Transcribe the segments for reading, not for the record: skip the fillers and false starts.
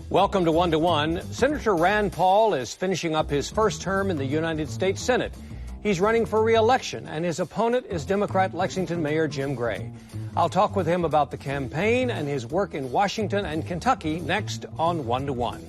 Welcome to One to One. Senator Rand Paul is finishing up his first term in the United States Senate. He's running for re-election, and his opponent is Democrat Lexington Mayor Jim Gray. I'll talk with him about the campaign and his work in Washington and Kentucky next on One to One.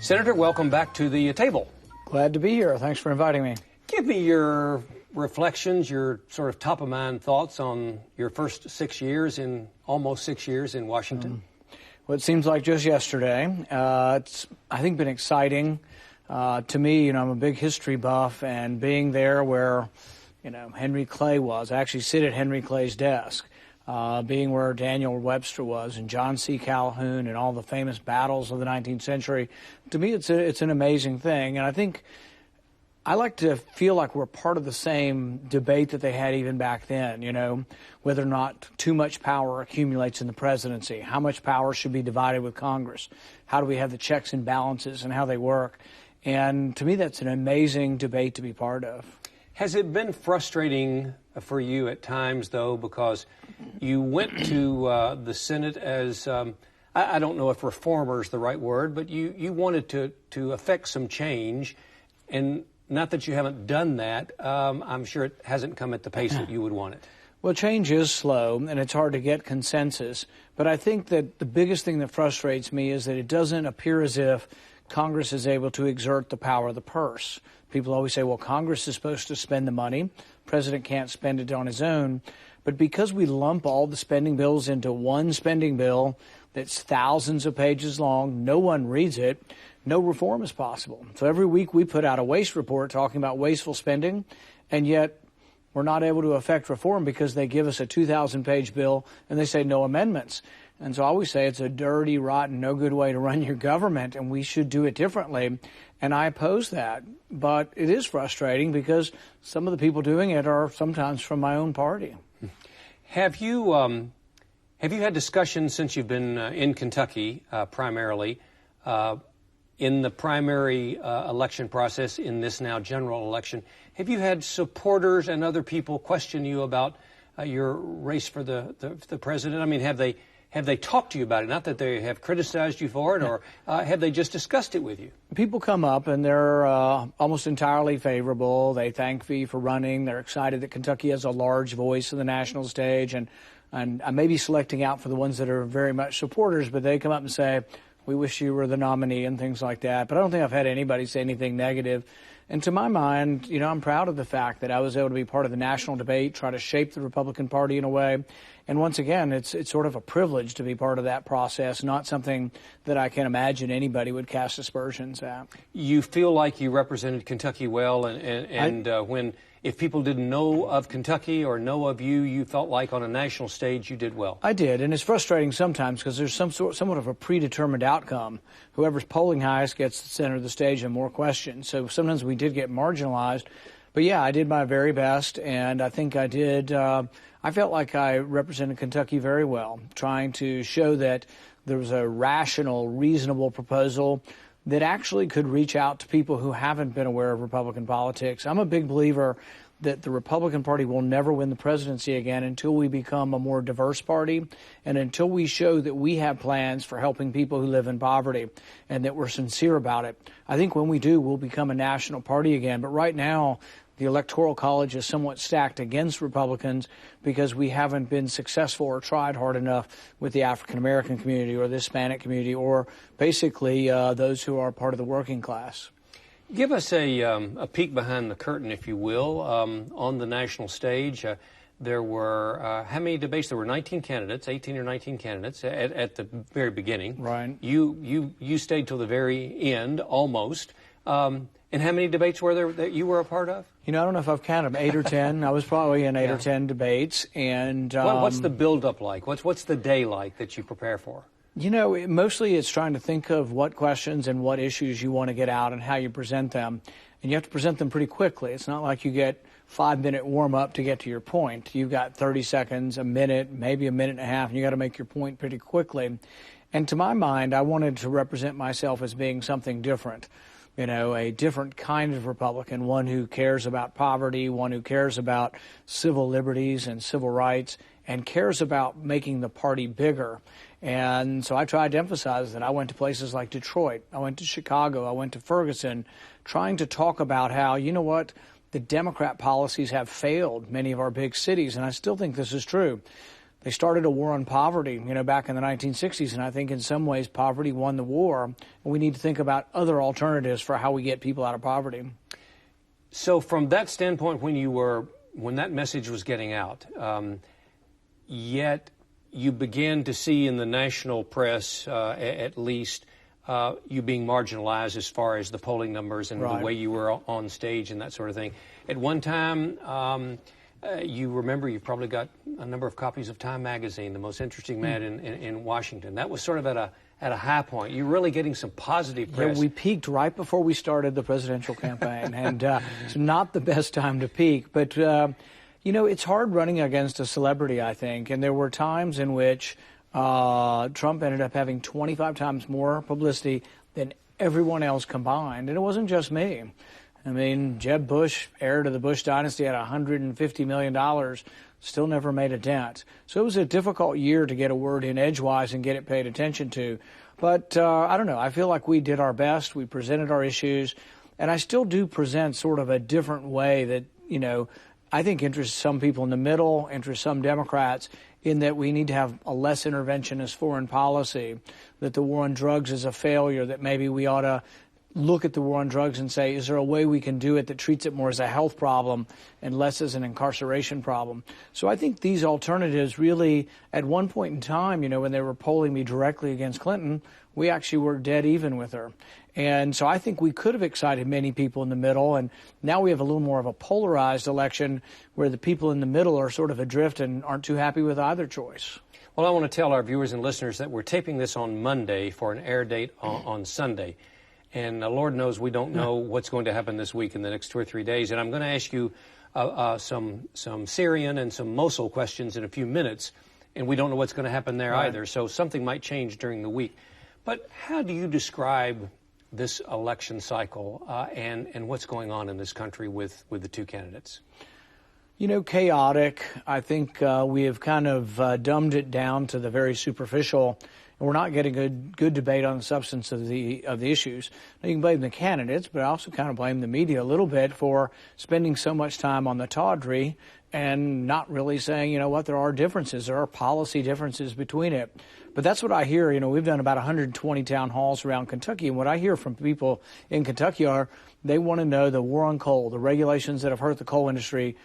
Senator, welcome back to the table. Glad to be here. Thanks for inviting me. Give me your reflections, your sort of top-of-mind thoughts on your first almost 6 years in Washington. Well, it seems like just yesterday. It's, I think, been exciting. To me, I'm a big history buff, and being there where, Henry Clay was, I actually sit at Henry Clay's desk, being where Daniel Webster was and John C. Calhoun and all the famous battles of the 19th century, to me it's an amazing thing. And I think I like to feel like we're part of the same debate that they had even back then, whether or not too much power accumulates in the presidency, how much power should be divided with Congress, how do we have the checks and balances and how they work. And to me, that's an amazing debate to be part of. Has it been frustrating for you at times, though, because you went to the Senate as, I don't know if reformer is the right word, but you wanted to affect some change, and not that you haven't done that, I'm sure it hasn't come at the pace that you would want it. Well, change is slow, and it's hard to get consensus, but I think that the biggest thing that frustrates me is that it doesn't appear as if Congress is able to exert the power of the purse. People always say, well, Congress is supposed to spend the money. President can't spend it on his own. But because we lump all the spending bills into one spending bill that's thousands of pages long, no one reads it, no reform is possible. So every week we put out a waste report talking about wasteful spending, and yet we're not able to affect reform because they give us a 2,000-page bill and they say no amendments. And so I always say it's a dirty, rotten, no good way to run your government, and we should do it differently. And I oppose that. But it is frustrating because some of the people doing it are sometimes from my own party. Have you had discussions since you've been in Kentucky primarily, in the primary election process in this now general election? Have you had supporters and other people question you about your race for the president? I mean, have they talked to you about it? Not that they have criticized you for it, or have they just discussed it with you? People come up and they're almost entirely favorable. They thank me for running. They're excited that Kentucky has a large voice in the national stage, and I may be selecting out for the ones that are very much supporters, but they come up and say, we wish you were the nominee and things like that. But I don't think I've had anybody say anything negative. And to my mind, I'm proud of the fact that I was able to be part of the national debate, try to shape the Republican Party in a way. And once again, it's sort of a privilege to be part of that process, not something that I can imagine anybody would cast aspersions at. You feel like you represented Kentucky well, and if people didn't know of Kentucky or know of you, you felt like on a national stage you did well. I did, and it's frustrating sometimes because there's somewhat of a predetermined outcome. Whoever's polling highest gets the center of the stage and more questions. So sometimes we did get marginalized. But yeah, I did my very best, and I think I did. I felt like I represented Kentucky very well, trying to show that there was a rational, reasonable proposal that actually could reach out to people who haven't been aware of Republican politics. I'm a big believer that the Republican Party will never win the presidency again until we become a more diverse party and until we show that we have plans for helping people who live in poverty and that we're sincere about it. I think when we do, we'll become a national party again. But right now, the Electoral College is somewhat stacked against Republicans because we haven't been successful or tried hard enough with the African-American community or the Hispanic community or basically those who are part of the working class. Give us a peek behind the curtain, if you will, on the national stage. There were, how many debates? There were 19 candidates, 18 or 19 candidates at the very beginning. Right. You stayed till the very end, almost. And how many debates were there that you were a part of? I don't know if I've counted them, 8 or 10. I was probably in 8 or 10 debates. And what's the build-up like? What's the day like that you prepare for? Mostly it's trying to think of what questions and what issues you want to get out and how you present them. And you have to present them pretty quickly. It's not like you get 5-minute warm-up to get to your point. You've got 30 seconds, a minute, maybe a minute and a half, and you got to make your point pretty quickly. And to my mind, I wanted to represent myself as being something different. a different kind of Republican, one who cares about poverty, one who cares about civil liberties and civil rights, and cares about making the party bigger. And so I tried to emphasize that. I went to places like Detroit, I went to Chicago, I went to Ferguson, trying to talk about how, you know what, the Democrat policies have failed many of our big cities, and I still think this is true. They started a war on poverty, back in the 1960s, and I think in some ways poverty won the war. And we need to think about other alternatives for how we get people out of poverty. So from that standpoint, when that message was getting out, yet you began to see in the national press, at least, you being marginalized as far as the polling numbers and right. the way you were on stage and that sort of thing. At one time, you remember you've probably got a number of copies of Time magazine, the most interesting man in Washington. That was sort of at a high point. You're really getting some positive press. Yeah, we peaked right before we started the presidential campaign, and it's not the best time to peak. But, it's hard running against a celebrity, I think, and there were times in which Trump ended up having 25 times more publicity than everyone else combined, and it wasn't just me. I mean, Jeb Bush, heir to the Bush dynasty, had $150 million, still never made a dent. So it was a difficult year to get a word in edgewise and get it paid attention to. But I don't know. I feel like we did our best. We presented our issues. And I still do present sort of a different way that, I think interests some people in the middle, interests some Democrats, in that we need to have a less interventionist foreign policy, that the war on drugs is a failure, that maybe we ought to look at the war on drugs and say, is there a way we can do it that treats it more as a health problem and less as an incarceration problem? So I think these alternatives really, at one point in time, when they were polling me directly against Clinton, we actually were dead even with her. And so I think we could have excited many people in the middle, and now we have a little more of a polarized election where the people in the middle are sort of adrift and aren't too happy with either choice. Well, I want to tell our viewers and listeners that we're taping this on Monday for an air date on Sunday. And Lord knows we don't know what's going to happen this week in the next 2 or 3 days. And I'm going to ask you some Syrian and some Mosul questions in a few minutes, and we don't know what's going to happen there either. So something might change during the week. But how do you describe this election cycle and what's going on in this country with the two candidates? Chaotic. I think we have kind of dumbed it down to the very superficial. And we're not getting a good debate on the substance of the issues. Now, you can blame the candidates, but I also kind of blame the media a little bit for spending so much time on the tawdry and not really saying, there are differences. There are policy differences between it. But that's what I hear. We've done about 120 town halls around Kentucky, and what I hear from people in Kentucky are they want to know the war on coal, the regulations that have hurt the coal industry.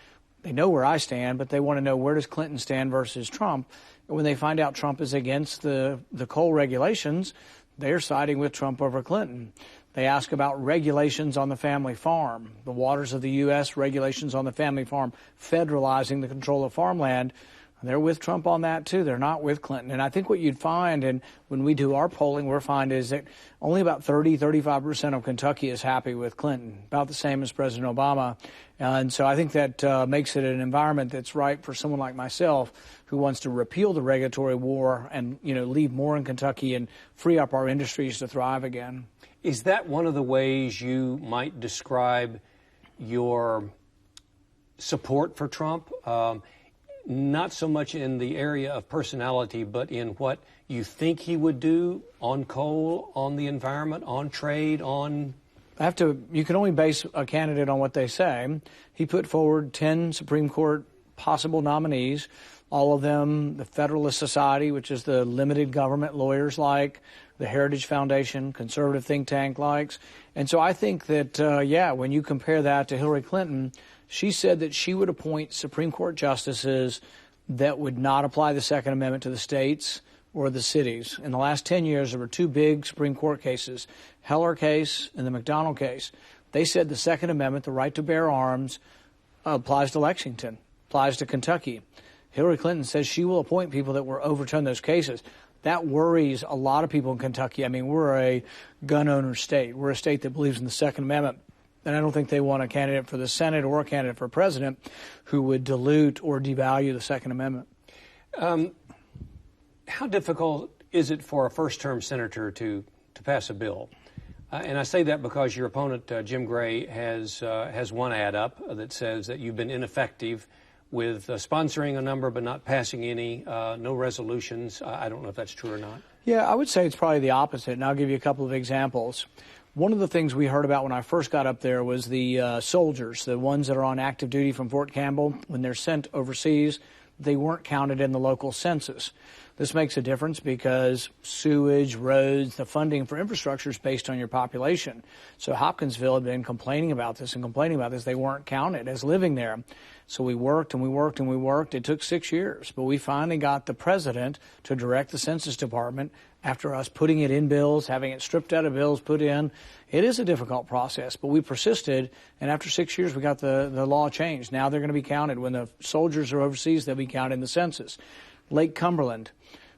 They know where I stand, but they want to know where does Clinton stand versus Trump. And when they find out Trump is against the coal regulations, they're siding with Trump over Clinton. They ask about regulations on the family farm, the waters of the U.S., regulations on the family farm, federalizing the control of farmland. They're with Trump on that, too. They're not with Clinton. And I think what you'd find, and when we do our polling, we're finding is that only about 35% of Kentucky is happy with Clinton, about the same as President Obama. And so I think that makes it an environment that's right for someone like myself who wants to repeal the regulatory war and, leave more in Kentucky and free up our industries to thrive again. Is that one of the ways you might describe your support for Trump? Not so much in the area of personality, but in what you think he would do on coal, on the environment, on trade, on... You can only base a candidate on what they say. He put forward 10 Supreme Court possible nominees, all of them the Federalist Society, which is the limited government lawyers like, the Heritage Foundation, conservative think tank likes. And so I think that, when you compare that to Hillary Clinton, she said that she would appoint Supreme Court justices that would not apply the Second Amendment to the states or the cities. In the last 10 years, there were two big Supreme Court cases, Heller case and the McDonald case. They said the Second Amendment, the right to bear arms, applies to Lexington, applies to Kentucky. Hillary Clinton says she will appoint people that will overturn those cases. That worries a lot of people in Kentucky. I mean, we're a gun owner state. We're a state that believes in the Second Amendment. And I don't think they want a candidate for the Senate or a candidate for president who would dilute or devalue the Second Amendment. How difficult is it for a first-term senator to pass a bill? And I say that because your opponent, Jim Gray, has one ad up that says that you've been ineffective with sponsoring a number but not passing any, no resolutions. I don't know if that's true or not. Yeah, I would say it's probably the opposite, and I'll give you a couple of examples. One of the things we heard about when I first got up there was the soldiers, the ones that are on active duty from Fort Campbell. When they're sent overseas, they weren't counted in the local census. This makes a difference because sewage, roads, the funding for infrastructure is based on your population. So Hopkinsville had been complaining about this. They weren't counted as living there. So we worked and we worked and we worked. It took 6 years, but we finally got the president to direct the Census Department after us putting it in bills, having it stripped out of bills, put in. It is a difficult process, but we persisted, and after 6 years we got the law changed. Now they're going to be counted. When the soldiers are overseas, they'll be counted in the census. Lake Cumberland.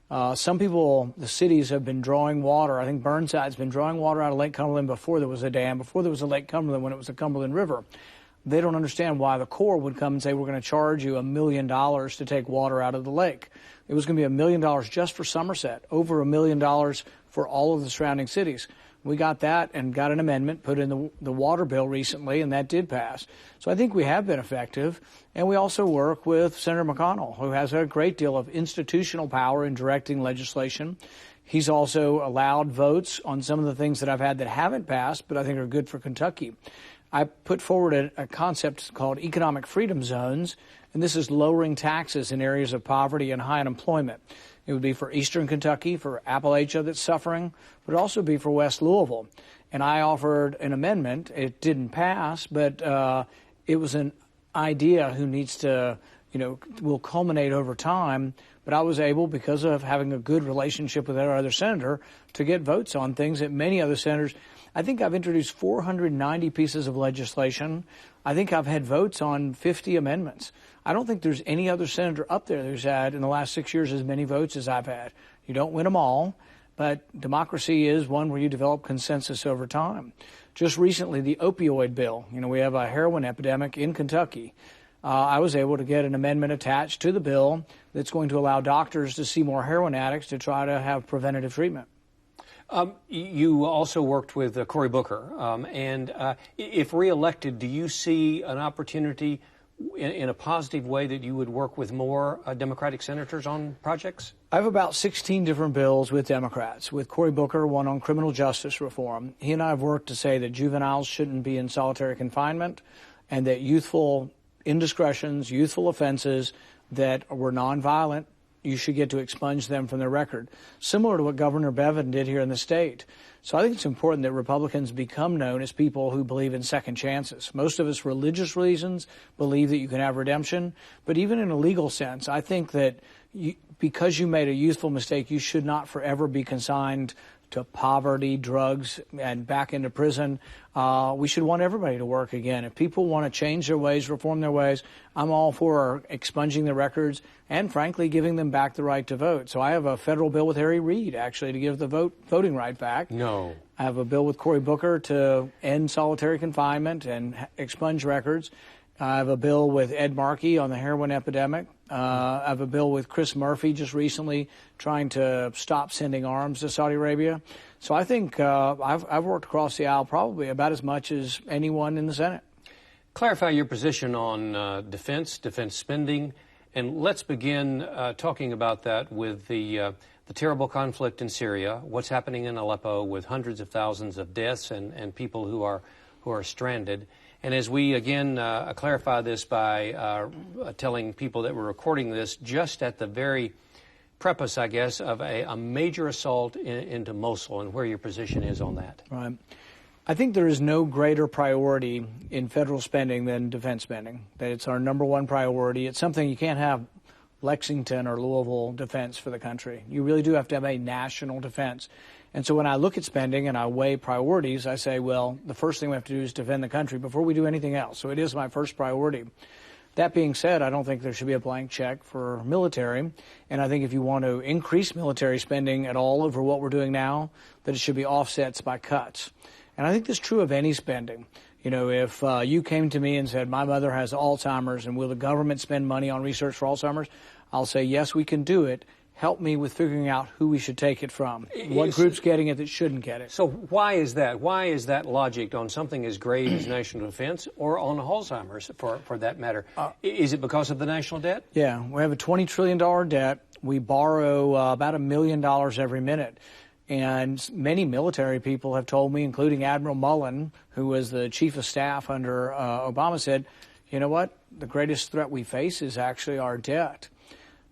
Some people, the cities have been drawing water. I think Burnside's been drawing water out of Lake Cumberland before there was a dam, before there was a Lake Cumberland, when it was the Cumberland River. They don't understand why the Corps would come and say, we're going to charge you $1 million to take water out of the lake. It was going to be $1 million just for Somerset, over $1 million for all of the surrounding cities. We got that and got an amendment put in the water bill recently, and that did pass. So I think we have been effective, and we also work with Senator McConnell, who has a great deal of institutional power in directing legislation. He's also allowed votes on some of the things that I've had that haven't passed, but I think are good for Kentucky. I put forward a concept called economic freedom zones, and this is lowering taxes in areas of poverty and high unemployment. It would be for eastern Kentucky, for Appalachia that's suffering, but it would also be for West Louisville. And I offered an amendment. It didn't pass, but it was an idea who needs to, will culminate over time. But I was able, because of having a good relationship with our other senator, to get votes on things that many other senators. I think I've introduced 490 pieces of legislation. I think I've had votes on 50 amendments. I don't think there's any other senator up there who's had in the last 6 years as many votes as I've had. You don't win them all, but democracy is one where you develop consensus over time. Just recently, the opioid bill. We have a heroin epidemic in Kentucky. I was able to get an amendment attached to the bill that's going to allow doctors to see more heroin addicts to try to have preventative treatment. You also worked with Cory Booker, and if reelected, do you see an opportunity in a positive way that you would work with more Democratic senators on projects? I have about 16 different bills with Democrats. With Cory Booker, one on criminal justice reform. He and I have worked to say that juveniles shouldn't be in solitary confinement, and that youthful indiscretions, youthful offenses that were nonviolent, you should get to expunge them from their record, similar to what Governor Bevin did here in the state. So I think it's important that Republicans become known as people who believe in second chances. Most of us, religious reasons, believe that you can have redemption. But even in a legal sense, I think that because you made a youthful mistake, you should not forever be consigned to poverty, drugs, and back into prison. We should want everybody to work again. If people want to change their ways, reform their ways, I'm all for expunging the records and, frankly, giving them back the right to vote. So I have a federal bill with Harry Reid, actually, to give the voting right back. No. I have a bill with Cory Booker to end solitary confinement and expunge records. I have a bill with Ed Markey on the heroin epidemic. I have a bill with Chris Murphy just recently trying to stop sending arms to Saudi Arabia. So I think I've worked across the aisle probably about as much as anyone in the Senate. Clarify your position on defense spending, and let's begin talking about that with the terrible conflict in Syria, what's happening in Aleppo with hundreds of thousands of deaths and people who are stranded. And as we, again, clarify this by telling people that we're recording this just at the very preface, I guess, of a major assault into Mosul and where your position is on that. Right. I think there is no greater priority in federal spending than defense spending, that it's our number one priority. It's something you can't have Lexington or Louisville defense for the country. You really do have to have a national defense. And so when I look at spending and I weigh priorities, I say, well, the first thing we have to do is defend the country before we do anything else. So it is my first priority. That being said, I don't think there should be a blank check for military. And I think if you want to increase military spending at all over what we're doing now, that it should be offsets by cuts. And I think that's true of any spending. If you came to me and said, my mother has Alzheimer's and will the government spend money on research for Alzheimer's? I'll say, yes, we can do it. help me with figuring out who we should take it from, what group's getting it that shouldn't get it. So why is that? Why is that logic on something as grave as national defense or on Alzheimer's, for that matter? Is it because of the national debt? Yeah, we have a $20 trillion debt. We borrow about $1 million every minute. And many military people have told me, including Admiral Mullen, who was the chief of staff under Obama, said, you know what? The greatest threat we face is actually our debt.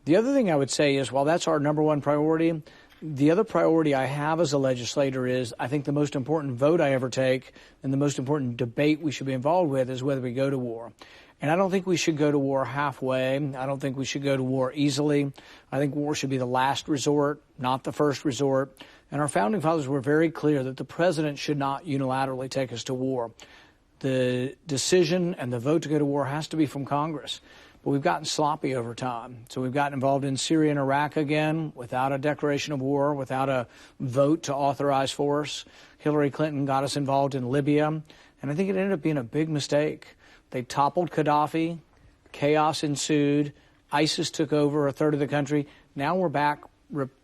The other thing I would say is, while that's our number one priority, the other priority I have as a legislator is, I think the most important vote I ever take and the most important debate we should be involved with is whether we go to war. And I don't think we should go to war halfway. I don't think we should go to war easily. I think war should be the last resort, not the first resort. And our founding fathers were very clear that the president should not unilaterally take us to war. The decision and the vote to go to war has to be from Congress. But we've gotten sloppy over time. So we've gotten involved in Syria and Iraq again without a declaration of war, without a vote to authorize force. Hillary Clinton got us involved in Libya, and I think it ended up being a big mistake. They toppled Gaddafi, chaos ensued, ISIS took over a third of the country. Now we're back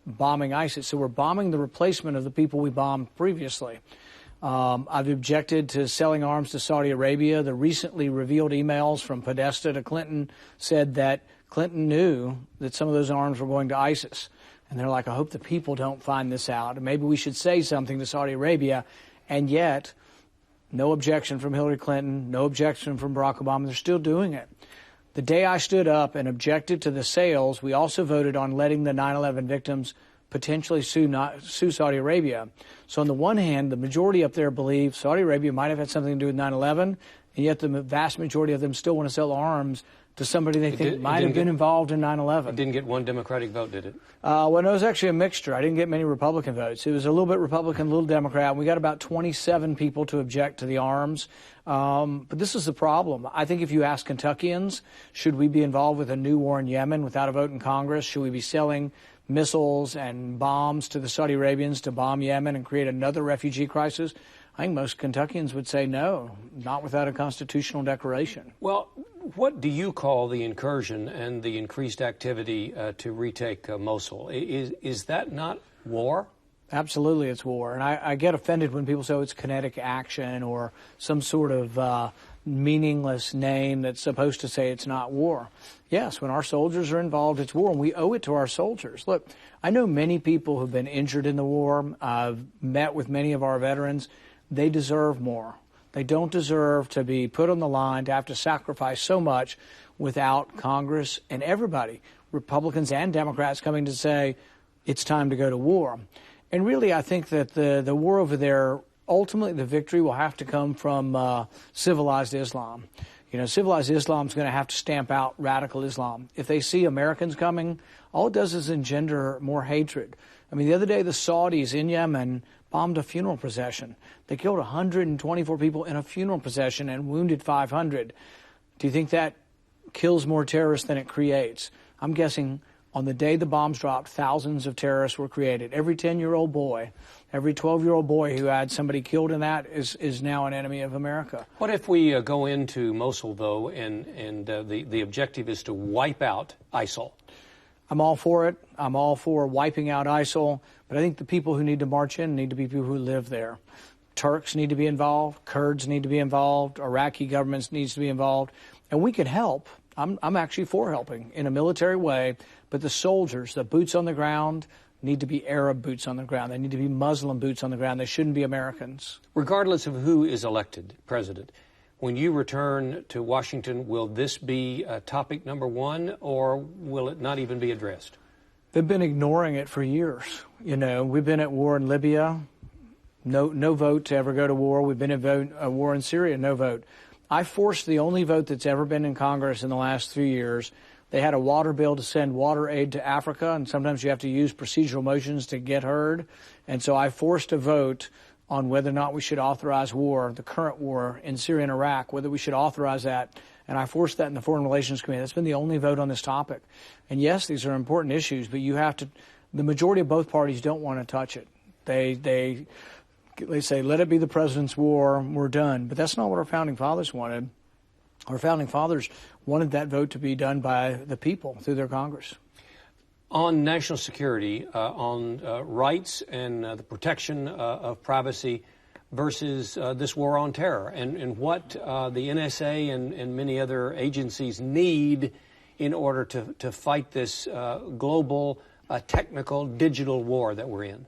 bombing ISIS. So we're bombing the replacement of the people we bombed previously. I've objected to selling arms to Saudi Arabia. The recently revealed emails from Podesta to Clinton said that Clinton knew that some of those arms were going to ISIS. And they're like, I hope the people don't find this out. And maybe we should say something to Saudi Arabia. And yet, no objection from Hillary Clinton, no objection from Barack Obama. They're still doing it. The day I stood up and objected to the sales, we also voted on letting the 9/11 victims potentially sue Saudi Arabia. So on the one hand, the majority up there believe Saudi Arabia might have had something to do with 9/11, and yet the vast majority of them still want to sell arms to somebody they think might have been involved in 9/11. It didn't get one Democratic vote, did it? Well, no, it was actually a mixture. I didn't get many Republican votes. It was a little bit Republican, a little Democrat. We got about 27 people to object to the arms. But this is the problem. I think if you ask Kentuckians, should we be involved with a new war in Yemen without a vote in Congress? Should we be selling missiles and bombs to the Saudi Arabians to bomb Yemen and create another refugee crisis? I think most Kentuckians would say no, not without a constitutional declaration. Well, what do you call the incursion and the increased activity to retake Mosul? Is that not war? Absolutely, it's war. And I get offended when people say, oh, it's kinetic action or some sort of meaningless name that's supposed to say it's not war. Yes, when our soldiers are involved, it's war, and we owe it to our soldiers. Look, I know many people who've been injured in the war. I've met with many of our veterans. They deserve more. They don't deserve to be put on the line, to have to sacrifice so much without Congress and everybody, Republicans and Democrats, coming to say it's time to go to war. And really, I think that the war over there, ultimately the victory will have to come from civilized Islam. You know, civilized Islam is going to have to stamp out radical Islam. If they see Americans coming, all it does is engender more hatred. I mean, the other day, the Saudis in Yemen bombed a funeral procession. They killed 124 people in a funeral procession and wounded 500. Do you think that kills more terrorists than it creates? I'm guessing on the day the bombs dropped, thousands of terrorists were created. Every 10-year-old boy, every 12-year-old boy who had somebody killed in that is now an enemy of America. What if we go into Mosul, though, and the objective is to wipe out ISIL? I'm all for it. I'm all for wiping out ISIL. But I think the people who need to march in need to be people who live there. Turks need to be involved. Kurds need to be involved. Iraqi governments needs to be involved. And we can help. I'm actually for helping in a military way. But the soldiers, the boots on the ground, need to be Arab boots on the ground. They need to be Muslim boots on the ground. They shouldn't be Americans. Regardless of who is elected president, when you return to Washington, will this be topic number one, or will it not even be addressed? They've been ignoring it for years. You know, we've been at war in Libya, no vote to ever go to war. We've been at war in Syria, no vote. I forced the only vote that's ever been in Congress in the last 3 years. They had a water bill to send water aid to Africa, and sometimes you have to use procedural motions to get heard. And so I forced a vote on whether or not we should authorize war, the current war in Syria and Iraq, whether we should authorize that. And I forced that in the Foreign Relations Committee. That's been the only vote on this topic. And yes, these are important issues, but you have to, the majority of both parties don't want to touch it. They say, let it be the president's war, we're done. But that's not what our founding fathers wanted. Our founding fathers wanted that vote to be done by the people through their Congress. On national security, on rights and the protection of privacy versus this war on terror, and what the NSA and many other agencies need in order to fight this global, technical, digital war that we're in.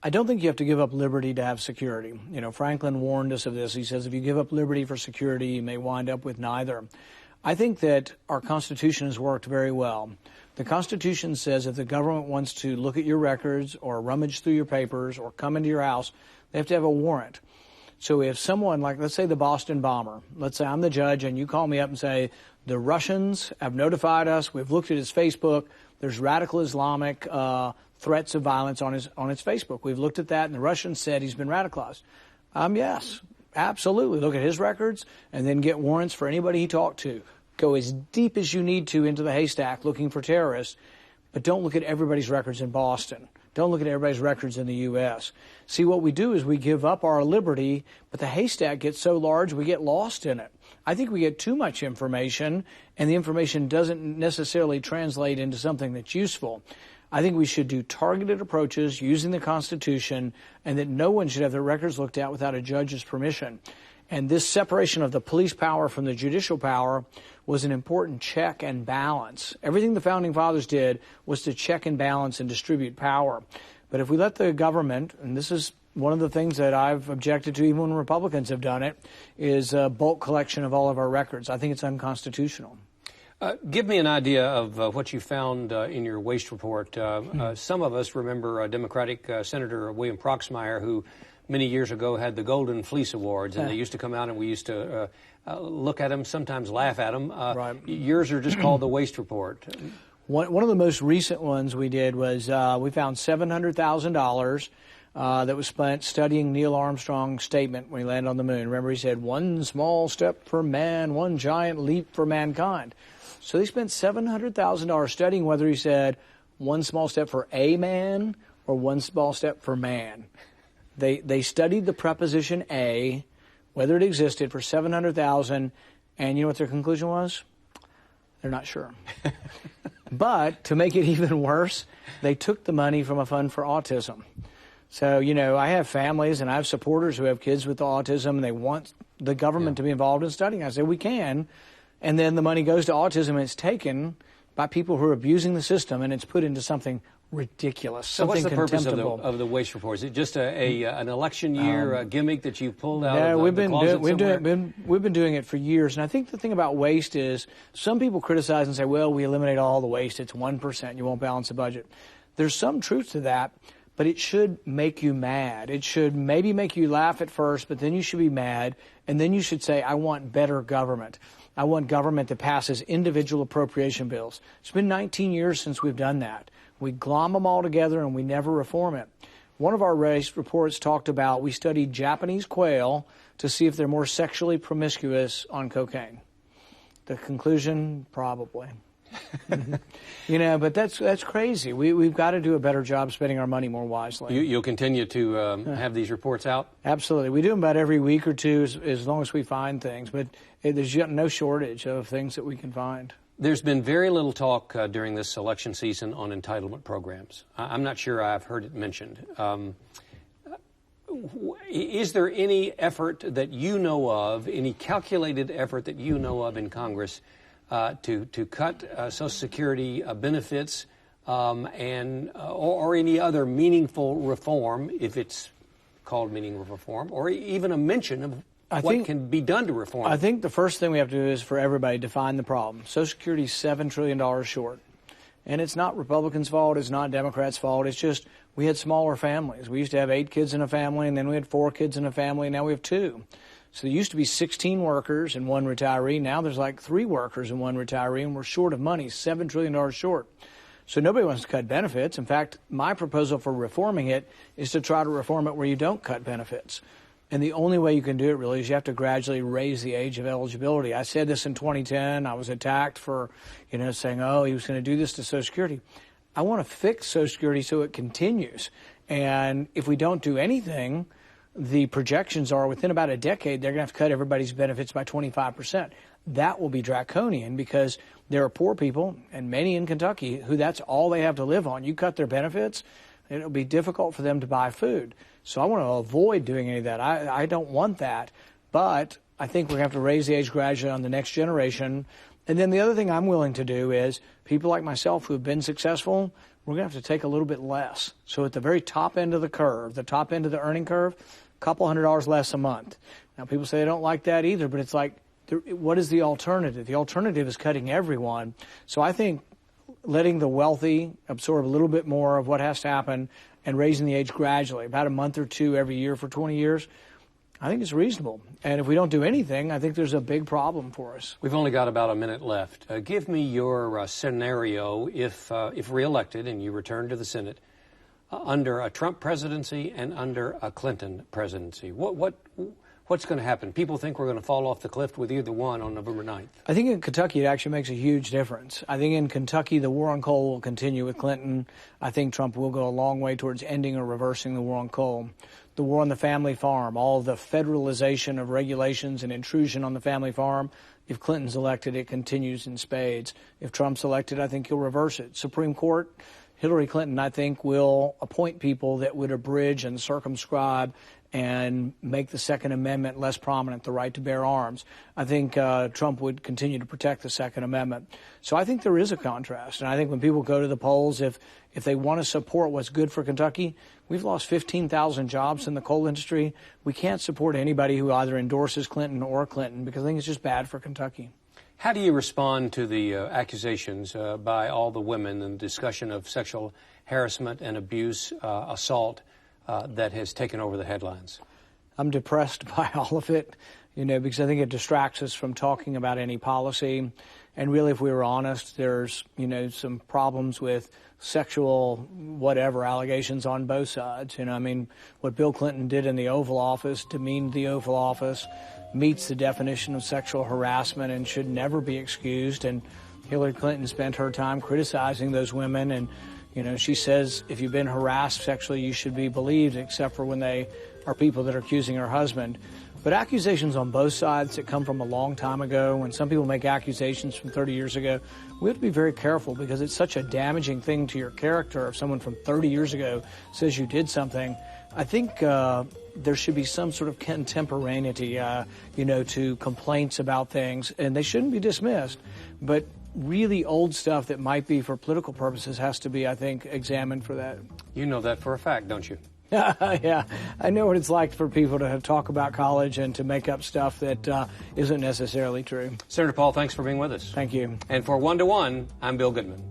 I don't think you have to give up liberty to have security. You know, Franklin warned us of this. He says if you give up liberty for security, you may wind up with neither. I think that our Constitution has worked very well. The Constitution says if the government wants to look at your records or rummage through your papers or come into your house, they have to have a warrant. So if someone, like let's say the Boston bomber, let's say I'm the judge and you call me up and say, the Russians have notified us, we've looked at his Facebook, there's radical Islamic threats of violence on his Facebook. We've looked at that and the Russians said he's been radicalized. Yes, absolutely. Look at his records and then get warrants for anybody he talked to. Go as deep as you need to into the haystack looking for terrorists, but don't look at everybody's records in Boston. Don't look at everybody's records in the U.S. See, what we do is we give up our liberty, but the haystack gets so large we get lost in it. I think we get too much information, and the information doesn't necessarily translate into something that's useful. I think we should do targeted approaches using the Constitution, and that no one should have their records looked at without a judge's permission. And this separation of the police power from the judicial power was an important check and balance. Everything the Founding Fathers did was to check and balance and distribute power. But if we let the government, and this is one of the things that I've objected to even when Republicans have done it, is a bulk collection of all of our records. I think it's unconstitutional. Give me an idea of what you found in your waste report. Some of us remember Democratic Senator William Proxmire, who many years ago had the Golden Fleece Awards, and they used to come out and we used to look at them, sometimes laugh at them. Right. Yours are just called the Waste Report. One of the most recent ones we did was we found $700,000 that was spent studying Neil Armstrong's statement when he landed on the moon. Remember, he said, one small step for man, one giant leap for mankind. So they spent $700,000 studying whether he said one small step for a man or one small step for man. They studied the preposition a, whether it existed, for $700,000, and you know what their conclusion was? They're not sure. But to make it even worse, they took the money from a fund for autism. So, you know, I have families and I have supporters who have kids with autism, and they want the government to be involved in studying. I say, we can. And then the money goes to autism, and it's taken by people who are abusing the system, and it's put into something ridiculous. So what's the purpose of the waste report? Is it just an election year gimmick that you pulled out of the closet somewhere? We've been doing it for years. And I think the thing about waste is some people criticize and say, well, we eliminate all the waste. It's 1%. You won't balance the budget. There's some truth to that, but it should make you mad. It should maybe make you laugh at first, but then you should be mad, and then you should say, I want better government. I want government that passes individual appropriation bills. It's been 19 years since we've done that. We glom them all together and we never reform it. One of our race reports talked about we studied Japanese quail to see if they're more sexually promiscuous on cocaine. The conclusion, probably. You know, but that's crazy. We've got to do a better job spending our money more wisely. You'll continue to have these reports out? Absolutely. We do them about every week or two as long as we find things. But there's no shortage of things that we can find. There's been very little talk during this election season on entitlement programs. I'm not sure I've heard it mentioned. Is there any effort that you know of, any calculated effort that you know of in Congress to cut Social Security benefits or any other meaningful reform, if it's called meaningful reform, or even a mention of what can be done to reform? I think the first thing we have to do is for everybody define the problem. Social Security is $7 trillion short. And it's not Republicans' fault. It's not Democrats' fault. It's just we had smaller families. We used to have 8 kids in a family, and then we had 4 kids in a family, and now we have 2. So there used to be 16 workers and 1 retiree. Now there's like 3 workers and 1 retiree, and we're short of money, $7 trillion short. So nobody wants to cut benefits. In fact, my proposal for reforming it is to try to reform it where you don't cut benefits. And the only way you can do it, really, is you have to gradually raise the age of eligibility. I said this in 2010. I was attacked for, saying, oh, he was going to do this to Social Security. I want to fix Social Security so it continues. And if we don't do anything, the projections are within about a decade, they're going to have to cut everybody's benefits by 25%. that will be draconian because there are poor people, and many in Kentucky, who that's all they have to live on. You cut their benefits, it'll be difficult for them to buy food. So I want to avoid doing any of that. I don't want that. But I think we're going to have to raise the age gradually on the next generation. And then the other thing I'm willing to do is people like myself who have been successful, we're going to have to take a little bit less. So at the very top end of the curve, the top end of the earning curve, a couple $100 less a month. Now, people say they don't like that either, but it's like, what is the alternative? The alternative is cutting everyone. So I think letting the wealthy absorb a little bit more of what has to happen and raising the age gradually, about a month or two every year for 20 years, I think it's reasonable. And if we don't do anything, I think there's a big problem for us. We've only got about a minute left. Give me your scenario if reelected and you return to the Senate under a Trump presidency and under a Clinton presidency. What's going to happen? People think we're going to fall off the cliff with either one on November 9th. I think in Kentucky it actually makes a huge difference. I think in Kentucky the war on coal will continue with Clinton. I think Trump will go a long way towards ending or reversing the war on coal. The war on the family farm, all of the federalization of regulations and intrusion on the family farm, if Clinton's elected, it continues in spades. If Trump's elected, I think he'll reverse it. Supreme Court, Hillary Clinton, I think, will appoint people that would abridge and circumscribe and make the Second Amendment less prominent, the right to bear arms. I think Trump would continue to protect the Second Amendment. So I think there is a contrast. And I think when people go to the polls, if they want to support what's good for Kentucky, we've lost 15,000 jobs in the coal industry. We can't support anybody who either endorses Clinton or Clinton because I think it's just bad for Kentucky. How do you respond to the accusations by all the women and the discussion of sexual harassment and abuse, assault, that has taken over the headlines? I'm depressed by all of it, because I think it distracts us from talking about any policy. And really, if we were honest, there's, some problems with sexual whatever allegations on both sides. What Bill Clinton did in the Oval Office demeaned the Oval Office, meets the definition of sexual harassment and should never be excused. And Hillary Clinton spent her time criticizing those women and she says if you've been harassed sexually, you should be believed, except for when they are people that are accusing her husband. But accusations on both sides that come from a long time ago, when some people make accusations from 30 years ago, we have to be very careful because it's such a damaging thing to your character if someone from 30 years ago says you did something. I think there should be some sort of contemporaneity, to complaints about things, and they shouldn't be dismissed. But really old stuff that might be for political purposes has to be, I think, examined for that. You know that for a fact, don't you? Yeah, I know what it's like for people to talk about college and to make up stuff that isn't necessarily true. Senator Paul, thanks for being with us. Thank you. And for 1 to 1, I'm Bill Goodman.